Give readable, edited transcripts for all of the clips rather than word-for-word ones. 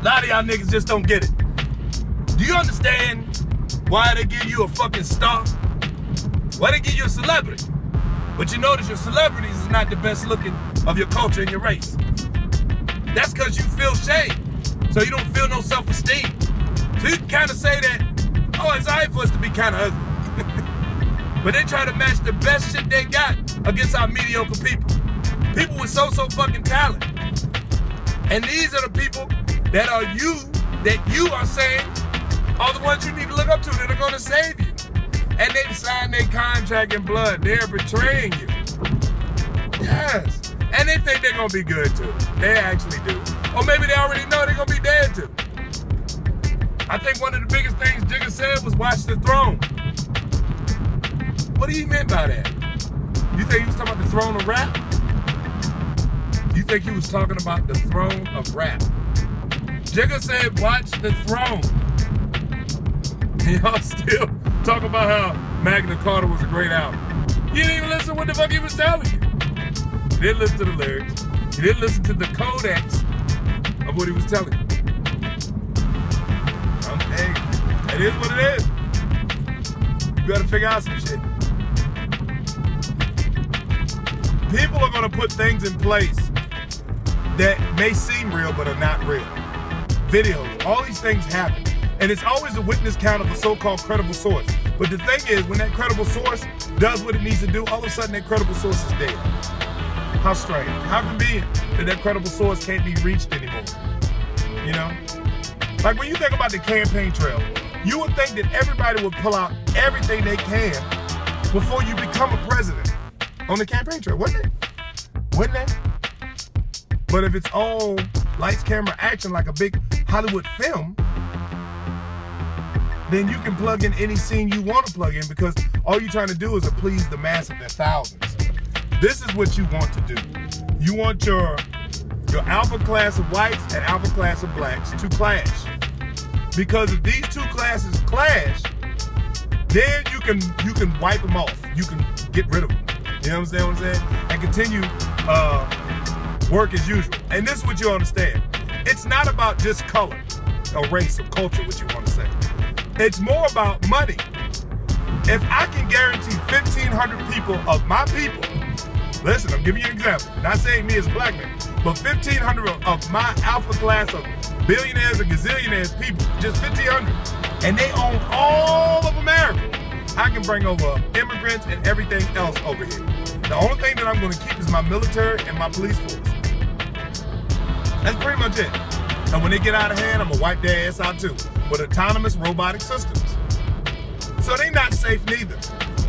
A lot of y'all niggas just don't get it. Do you understand why they give you a fucking star? Why they give you a celebrity? But you notice your celebrities is not the best looking of your culture and your race. That's because you feel shame. So you don't feel no self-esteem. So you can kind of say that, oh, it's all right for us to be kind of ugly. But they try to match the best shit they got against our mediocre people. People with so fucking talent. And these are the people that you are saying are the ones you need to look up to that are gonna save you. And they've signed their contract in blood. They're betraying you. Yes. And they think they're gonna be good too. They actually do. Or maybe they already know they're gonna be dead too. I think one of the biggest things Jigga said was watch the throne. What do you mean by that? You think he was talking about the throne of rap? You think he was talking about the throne of rap? Jigga said watch the throne. Y'all still talk about how Magna Carta was a great album. You didn't even listen to what the fuck he was telling you. You didn't listen to the lyrics. You didn't listen to the codex of what he was telling you. Okay, it is what it is. You gotta figure out some shit. People are gonna put things in place that may seem real but are not real. Videos, all these things happen. And it's always a witness count of a so-called credible source. But the thing is, when that credible source does what it needs to do, all of a sudden that credible source is dead. How strange. How convenient that credible source can't be reached anymore. You know? Like when you think about the campaign trail, you would think that everybody would pull out everything they can before you become a president on the campaign trail, wouldn't it? Wouldn't it? But if it's all lights, camera, action like a big Hollywood film, then you can plug in any scene you want to plug in because all you're trying to do is please the mass of their thousands. This is what you want to do. You want your alpha class of whites and alpha class of blacks to clash. Because if these two classes clash, then you can wipe them off. You can get rid of them. You know what I'm saying? And continue work as usual. And this is what you understand. It's not about just color or race or culture, what you want to say. It's more about money. If I can guarantee 1,500 people of my people, listen, I'm giving you an example, not saying me as a black man, but 1,500 of my alpha class of billionaires and gazillionaires people, just 1,500, and they own all of America, I can bring over immigrants and everything else over here. The only thing that I'm going to keep is my military and my police force. That's pretty much it. And when they get out of hand, I'm going to wipe their ass out too, with autonomous robotic systems. So they're not safe neither.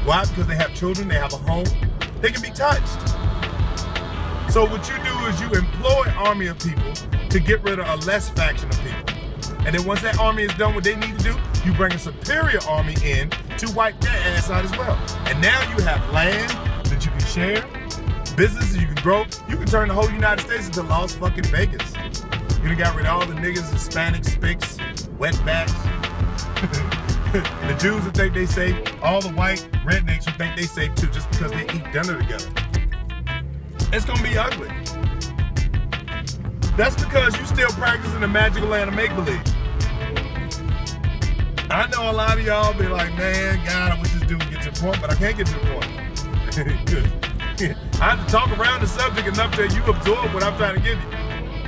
Why? Because they have children, they have a home, they can be touched. So what you do is you employ an army of people to get rid of a less faction of people. And then once that army is done what they need to do, you bring a superior army in to wipe their ass out as well. And now you have land that you can share, businesses you can grow. You can turn the whole United States into Las fucking Vegas. You done got rid of all the niggas, Hispanics, spics, wetbacks. The Jews who think they safe, all the white rednecks who think they safe too, just because they eat dinner together. It's gonna be ugly. That's because you still practicing the magical land of make-believe. I know a lot of y'all be like, man, God, I wish this dude would get to the point, but I can't get to the point. I have to talk around the subject enough that you absorb what I'm trying to give you.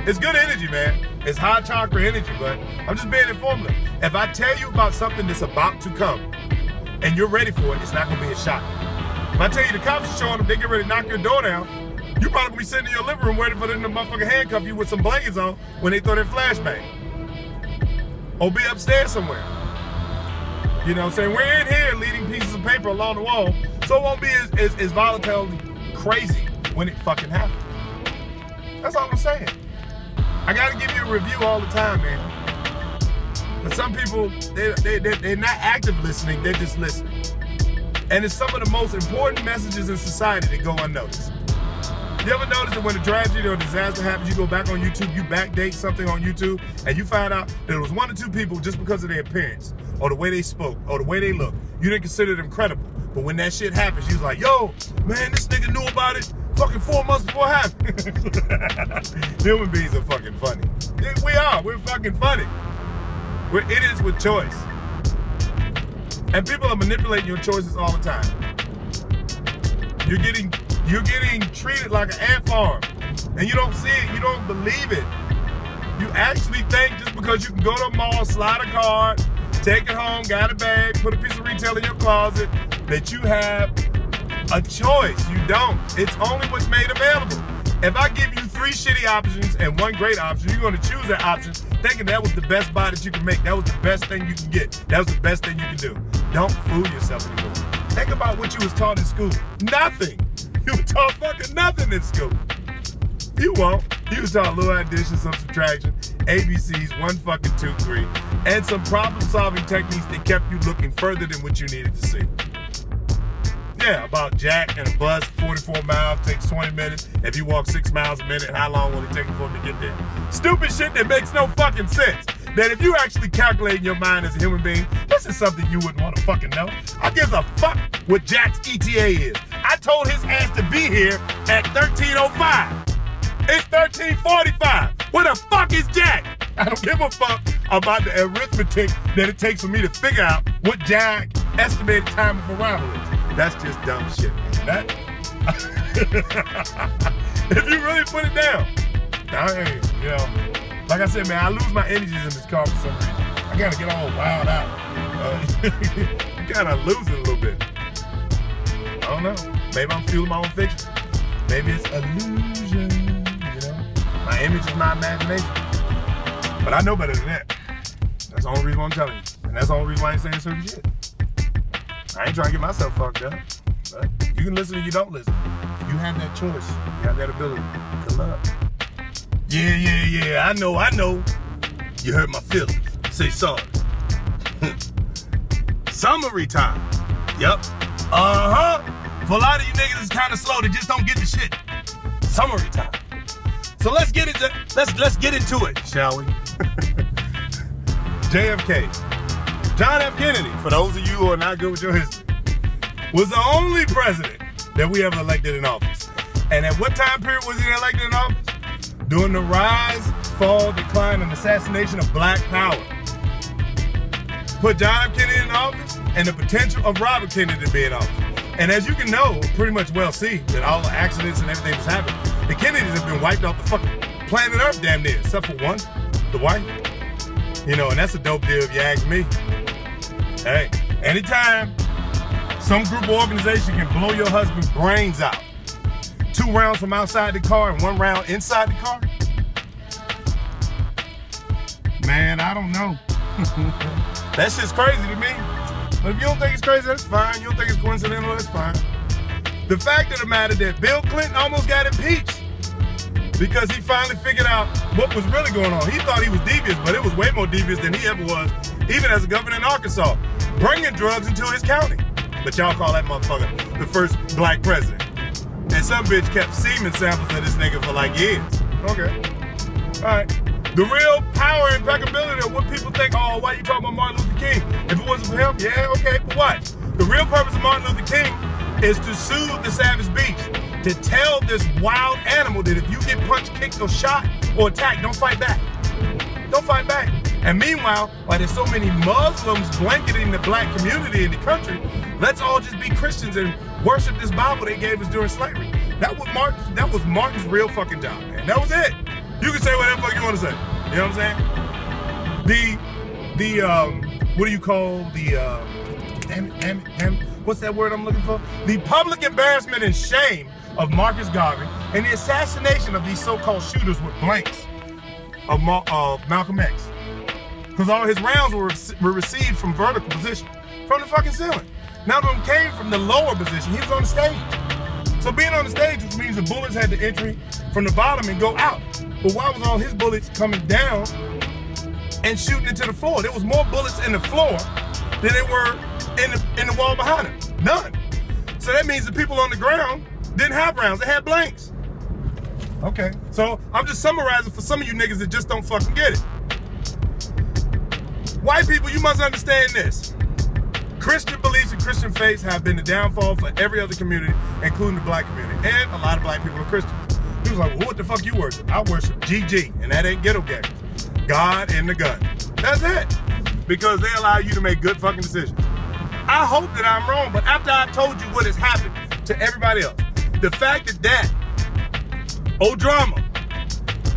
It's good energy, man. It's high chakra energy, but I'm just being informative. If I tell you about something that's about to come and you're ready for it, it's not gonna be a shock. If I tell you the cops are showing up, they get ready to knock your door down, you probably gonna be sitting in your living room waiting for them to motherfucking handcuff you with some blankets on when they throw their flashbang. Or be upstairs somewhere. You know what I'm saying? We're in here leaving pieces of paper along the wall, so it won't be as volatile crazy when it fucking happens. That's all I'm saying. I gotta give you a review all the time, man. But some people, they're not active listening, they're just listening. And it's some of the most important messages in society that go unnoticed. You ever notice that when a tragedy or disaster happens, you go back on YouTube, you backdate something on YouTube, and you find out that it was 1 or 2 people just because of their appearance, or the way they spoke, or the way they looked. You didn't consider them credible. But when that shit happens, you was like, yo, man, this nigga knew about it fucking 4 months before it happened. Human beings are fucking funny. We are. We're fucking funny. We're idiots with choice. And people are manipulating your choices all the time. You're getting treated like an ant farm. And you don't see it. You don't believe it. You actually think just because you can go to a mall, slide a card, take it home, got a bag, put a piece of retail in your closet, that you have a choice. You don't. It's only what's made available. If I give you 3 shitty options and 1 great option, you're going to choose that option thinking that was the best buy that you can make. That was the best thing you can get. That was the best thing you can do. Don't fool yourself anymore. Think about what you was taught in school. Nothing. You were taught fucking nothing in school. You won't. You was taught a little addition, some subtraction, ABCs, 1 fucking 2, 3, and some problem-solving techniques that kept you looking further than what you needed to see. Yeah, about Jack and a bus, 44 miles, takes 20 minutes. If you walk 6 miles a minute, how long will it take for him to get there? Stupid shit that makes no fucking sense. That if you actually calculate in your mind as a human being, this is something you wouldn't want to fucking know. I give a fuck what Jack's ETA is. I told his ass to be here at 13:05. It's 13:45. Where the fuck is Jack? I don't give a fuck about the arithmetic that it takes for me to figure out what Jack estimated time of arrival is. That's just dumb shit, man. If you really put it down, you know, like I said, man, I lose my energies in this car for some reason. I gotta get all wild out. You gotta lose it a little bit. I don't know. Maybe I'm fueling my own fiction. Maybe it's illusion, you know? My image is my imagination. But I know better than that. That's the only reason why I'm telling you. And that's the only reason why I ain't saying certain shit. I ain't trying to get myself fucked up. But you can listen or you don't listen. You have that choice. You have that ability. Good luck. Yeah. I know. You hurt my feelings. Say sorry. Summary time. Yep. For a lot of you niggas, it's kind of slow. They just don't get the shit. Summary time. So let's get into it, shall we? JFK. John F. Kennedy, for those of you who are not good with your history, was the only president that we ever elected in office. And at what time period was he elected in office? During the rise, fall, decline, and assassination of black power. Put John F. Kennedy in office and the potential of Robert Kennedy to be in office. And as you can know, pretty much well see that all the accidents and everything that's happened, the Kennedys have been wiped off the fucking planet Earth damn near, except for one, the wife. You know, and that's a dope deal if you ask me. Hey, anytime some group or organization can blow your husband's brains out, 2 rounds from outside the car and 1 round inside the car, man, I don't know. That shit's crazy to me. But if you don't think it's crazy, that's fine. You don't think it's coincidental, that's fine. The fact of the matter that Bill Clinton almost got impeached because he finally figured out what was really going on. He thought he was devious, but it was way more devious than he ever was, even as a governor in Arkansas, bringing drugs into his county. But y'all call that motherfucker the first black president. And some bitch kept semen samples of this nigga for like years. Okay. All right. The real power and impeccability of what people think, oh, why you talking about Martin Luther King? If it wasn't for him, yeah, okay, but what? The real purpose of Martin Luther King is to soothe the savage beast, to tell this wild animal that if you get punched, kicked, or shot, or attacked, don't fight back. Don't fight back. And meanwhile, while there's so many Muslims blanketing the black community in the country, let's all just be Christians and worship this Bible they gave us during slavery. That was Martin's real fucking job, man. That was it. You can say whatever the fuck you want to say. You know what I'm saying? What do you call what's that word I'm looking for? The public embarrassment and shame of Marcus Garvey and the assassination of these so-called shooters with blanks of Malcolm X. Because all his rounds were received from vertical position, from the fucking ceiling. None of them came from the lower position. He was on the stage. So being on the stage, which means the bullets had to enter from the bottom and go out. But why was all his bullets coming down and shooting into the floor? There was more bullets in the floor than there were in the wall behind him. None. So that means the people on the ground didn't have rounds. They had blanks. Okay. So I'm just summarizing for some of you niggas that just don't fucking get it. White people, you must understand this. Christian beliefs and Christian faiths have been the downfall for every other community, including the black community. And a lot of black people are Christians. He was like, well, what the fuck you worship? I worship GG, and that ain't ghetto gang. God and the gun. That's it. Because they allow you to make good fucking decisions. I hope that I'm wrong, but after I told you what has happened to everybody else, the fact that O'Drama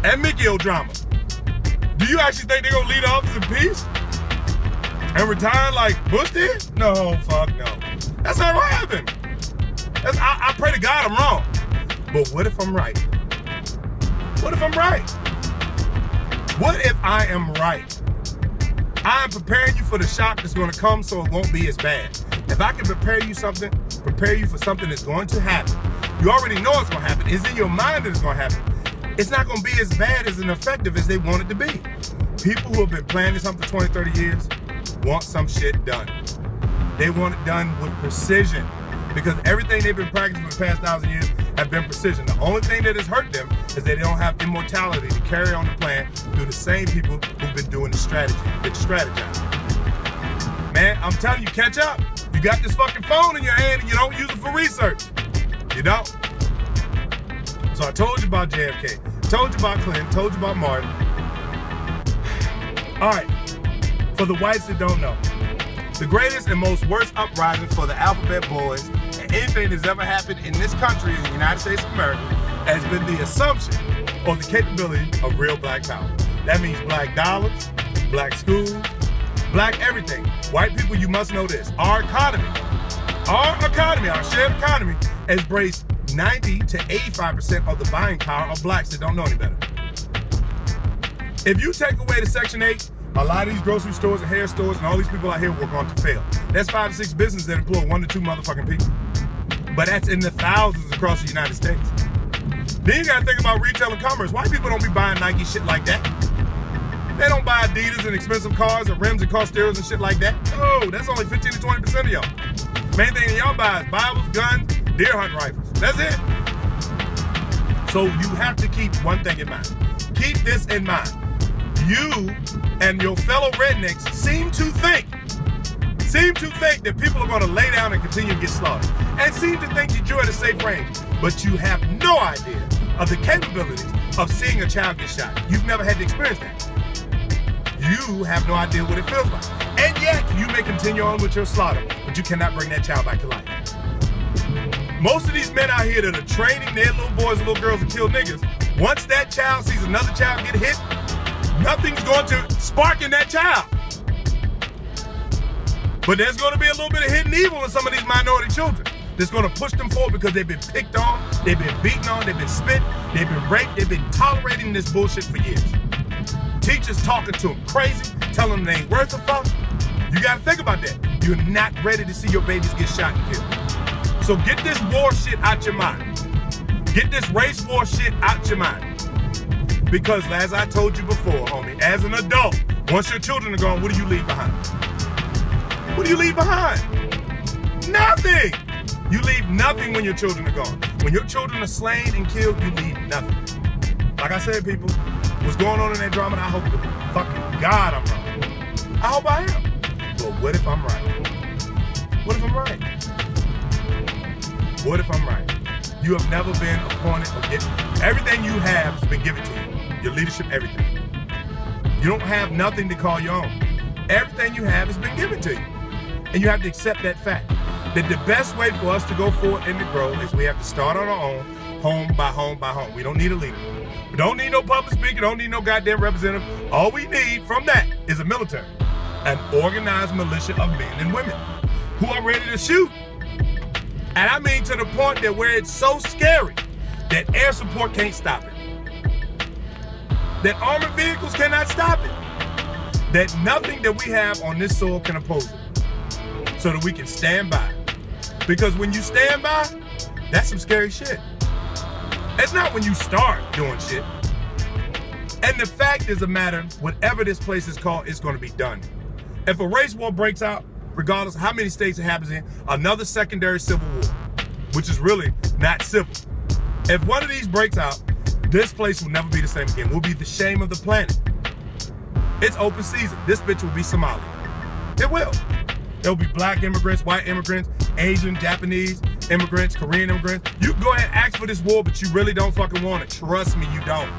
and Mickey O'Drama, do you actually think they're gonna leave the office in peace and retire like Bush did? No, fuck no. That's not gonna happen. I pray to God I'm wrong. But what if I'm right? What if I'm right? What if I am right? I am preparing you for the shock that's going to come so it won't be as bad. If I can prepare you for something that's going to happen, you already know it's going to happen. It's in your mind that it's going to happen. It's not going to be as bad as ineffective as they want it to be. People who have been planning something for 20, 30 years want some shit done. They want it done with precision because everything they've been practicing for the past 1,000 years have been precision. The only thing that has hurt them is that they don't have immortality to carry on the plan through the same people who've been doing the strategy, that strategize. Man, I'm telling you, catch up. You got this fucking phone in your hand and you don't use it for research. You don't. So I told you about JFK, told you about Clinton, told you about Martin. All right, for the whites that don't know, the greatest and most worst uprising for the alphabet boys and anything that's ever happened in this country, in the United States of America, has been the assumption or the capability of real black power. That means black dollars, black schools, black everything. White people, you must know this. Our economy, our shared economy has embraced 90 to 85% of the buying power of blacks that don't know any better. If you take away the Section 8, a lot of these grocery stores and hair stores and all these people out here were going to fail. That's 5 to 6 businesses that employ 1 to 2 motherfucking people. But that's in the thousands across the United States. Then you gotta think about retail and commerce. White people don't be buying Nike shit like that. They don't buy Adidas and expensive cars and rims and car stereos and shit like that. No, that's only 15 to 20% of y'all. Main thing y'all buy is Bibles, guns, deer hunting rifles. That's it. So you have to keep one thing in mind. Keep this in mind. You and your fellow rednecks seem to think that people are going to lay down and continue to get slaughtered, and seem to think that you're at a safe range, but you have no idea of the capabilities of seeing a child get shot. You've never had to experience that. You have no idea what it feels like, and yet you may continue on with your slaughter, but you cannot bring that child back to life. Most of these men out here that are training their little boys and little girls to kill niggas, once that child sees another child get hit, nothing's going to spark in that child. But there's going to be a little bit of hidden evil in some of these minority children that's going to push them forward because they've been picked on, they've been beaten on, they've been spit, they've been raped, they've been tolerating this bullshit for years. Teachers talking to them crazy, telling them they ain't worth a fuck. You got to think about that. You're not ready to see your babies get shot and killed. So get this war shit out your mind. Get this race war shit out your mind. Because as I told you before, homie, as an adult, once your children are gone, what do you leave behind? What do you leave behind? Nothing. You leave nothing when your children are gone. When your children are slain and killed, you leave nothing. Like I said, people, what's going on in that drama, and I hope to fucking God I'm wrong. I hope I am. But what if I'm right? What if I'm right? What if I'm right? You have never been appointed or given. Everything you have has been given to you. Your leadership, everything. You don't have nothing to call your own. Everything you have has been given to you. And you have to accept that fact. That the best way for us to go forward and to grow is we have to start on our own, home by home by home. We don't need a leader. We don't need no public speaker, don't need no goddamn representative. All we need from that is a military. An organized militia of men and women who are ready to shoot. And I mean to the point that where it's so scary that air support can't stop it. That armored vehicles cannot stop it. That nothing that we have on this soil can oppose it. So that we can stand by. Because when you stand by, that's some scary shit. It's not when you start doing shit. And the fact is the matter, whatever this place is called, it's going to be done. If a race war breaks out, regardless of how many states it happens in, another secondary civil war, which is really not civil. If one of these breaks out, this place will never be the same again. We'll be the shame of the planet. It's open season. This bitch will be Somalia. It will. There'll be black immigrants, white immigrants, Asian, Japanese immigrants, Korean immigrants. You can go ahead and ask for this war, but you really don't fucking want it. Trust me, you don't.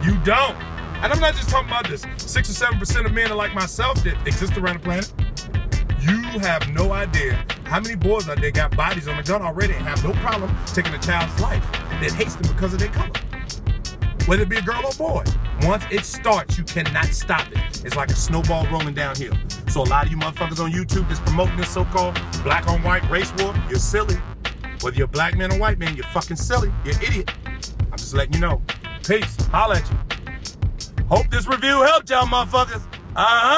You don't. And I'm not just talking about this 6 or 7% of men are like myself that exist around the planet. You have no idea how many boys out there got bodies on the gun already and have no problem taking a child's life that hates them because of their color. Whether it be a girl or boy. Once it starts, you cannot stop it. It's like a snowball rolling downhill. So a lot of you motherfuckers on YouTube that's promoting this so-called black on white race war, you're silly. Whether you're a black man or white man, you're fucking silly. You're an idiot. I'm just letting you know. Peace. Holla at you. Hope this review helped y'all motherfuckers. Uh-huh.